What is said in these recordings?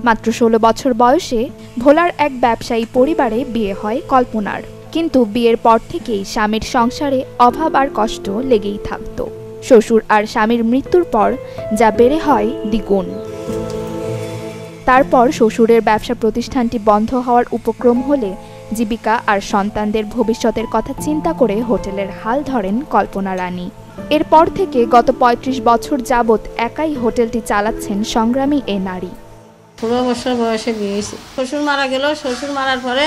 মাত্র 16 বছর বয়সে ভোলার এক ব্যবসায়ী পরিবারে বিয়ে হয় কল্পনার। কিন্তু বিয়ের পর থেকেই স্বামীর সংসারে অভাব আর কষ্ট লেগেই থাকত। শ্বশুর আর স্বামীর মৃত্যুর পর যা বেড়ে হয় দ্বিগুণ। তারপর শ্বশুরের ব্যবসা প্রতিষ্ঠানটি বন্ধ হওয়ার উপক্রম হলে জীবিকা আর সন্তানদের ভবিষ্যতের কথা চিন্তা করে হোটেলের হাল ধরেন কল্পনা রানী। এরপর থেকে গত ৩৫ বছর যাবৎ একাই হোটেলটি চালাচ্ছেন সংগ্রামী এ নারী। 16 বছর বয়সে বিয়ে হয়েছে। শ্বশুর মারা গেল, শ্বশুর মারার পরে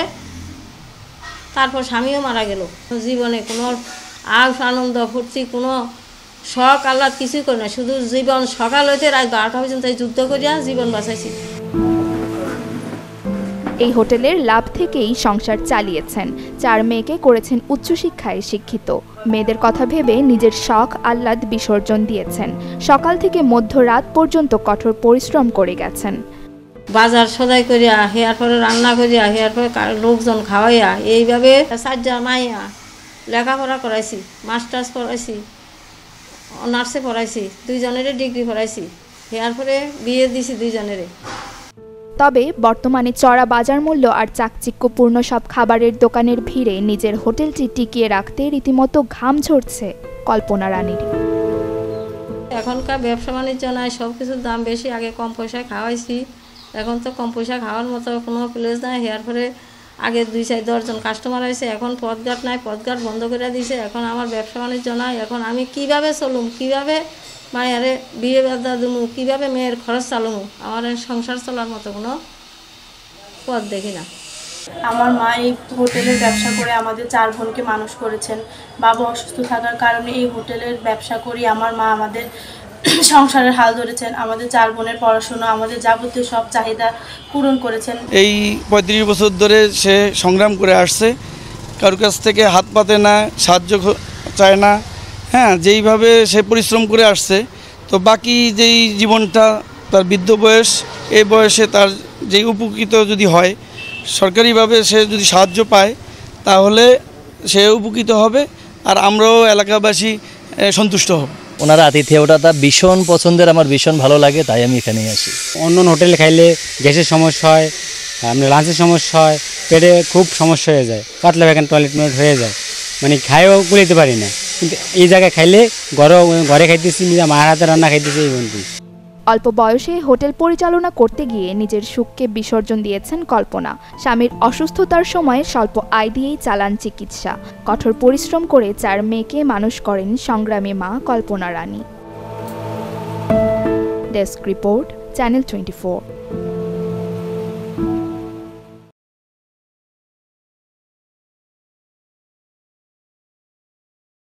তারপর স্বামীও মারা গেল। জীবনে কোনো আউস আনন্দ ফুর্তি কোনো শখ আহ্লাদ কিছুই করি না, শুধু জীবন সকাল হইতে রাত 12টা পর্যন্ত যুদ্ধ করিয়া জীবন বাঁচাইছি। এই হোটেলের লাভ থেকেই সংসার চালিয়েছেন। 4 মেয়েকে করেছেন উচ্চশিক্ষায় শিক্ষিত। মেয়েদের কথা ভেবে নিজের শখ আহ্লাদ বিসর্জন দিয়েছেন। সকাল থেকে মধ্যরাত পর্যন্ত কঠোর পরিশ্রম করে গেছেন। বাজার সদাই করিয়া হেয়ার পরে রান্না করিয়া হেয়ার পরে লোকজন খাওয়াইয়া এইভাবে 4 মাইয়া লেখাপড়া করাইছি, মাস্টার্স পড়াইছি, অনার্সে পড়াইছি, 2 জনেরে ডিগ্রি পড়াইছি, হেয়ার পরে বিয়ে দিছি 2 জনেরে। তবে বর্তমানে চড়া বাজার মূল্য আর চাকচিক্যপূর্ণ সব খাবারের দোকানের ভিড়ে নিজের হোটেলটি টিকিয়ে রাখতে রীতিমতো ঘাম ঝরছে কল্পনা রানীর। এখনকার ব্যবসা বাণিজ্য নাই, সব কিছুর দাম বেশি। আগে কম পয়সায় খাওয়াইছি, এখন তো কম পয়সা খাওয়ার মতো কোনো প্লেস নাই। হেয়ার পরে আগে 2-4 জন কাস্টমার আছে, এখন পথঘাট নাই, পথঘাট বন্ধ করে দিয়েছে। এখন আমার ব্যবসা বাণিজ্য নাই। এখন আমি কিভাবে চলুম, কিভাবে মায়েরে বিয়ে বাদা দুমু, কীভাবে মেয়ের খরচ চালুমু, আমার সংসার চলার মতো কোনো পথ দেখি না। আমার মা এই হোটেলের ব্যবসা করে আমাদের 4 বোনকে মানুষ করেছেন। বাবা অসুস্থ থাকার কারণে এই হোটেলের ব্যবসা করি আমার মা আমাদের সংসারের হাল ধরেছেন। আমাদের 4 বোনের পড়াশোনা, আমাদের যাবতীয় সব চাহিদা পূরণ করেছেন। এই 35 বছর ধরে সে সংগ্রাম করে আসছে, কারোর কাছ থেকে হাত পাতে না, সাহায্য চায় না। হ্যাঁ, যেইভাবে সে পরিশ্রম করে আসছে, তো বাকি যেই জীবনটা তার বৃদ্ধ বয়স, এই বয়সে তার যেই উপকৃত যদি হয়, সরকারিভাবে সে যদি সাহায্য পায় তাহলে সে উপকৃত হবে, আর আমরাও এলাকাবাসী সন্তুষ্ট হব। ওনারা আতিথেয়তা ভীষণ পছন্দের, আমার ভীষণ ভালো লাগে, তাই আমি এখানেই আসি। অন্য হোটেলে খাইলে গ্যাসের সমস্যা হয়, লাঞ্চের সমস্যা হয়, পেটে খুব সমস্যা হয়ে যায়, পাতলা পায়খানা টয়লেট হয়ে যায়, মানে খাইও কুলাইতে পারি না। কিন্তু এই জায়গায় খাইলে ঘরে খাইতেছি, মায়ের হাতে রান্না খাইতেছি। এই বন্ধু অল্প বয়সে হোটেল পরিচালনা করতে গিয়ে নিজের সুখকে বিসর্জন দিয়েছেন কল্পনা। স্বামীর অসুস্থতার সময় স্বল্প আয় দিয়েই চালান চিকিৎসা। কঠোর পরিশ্রম করে 4 মেয়েকে মানুষ করেন সংগ্রামী মা Kalpana Rani. Desk report, channel 24।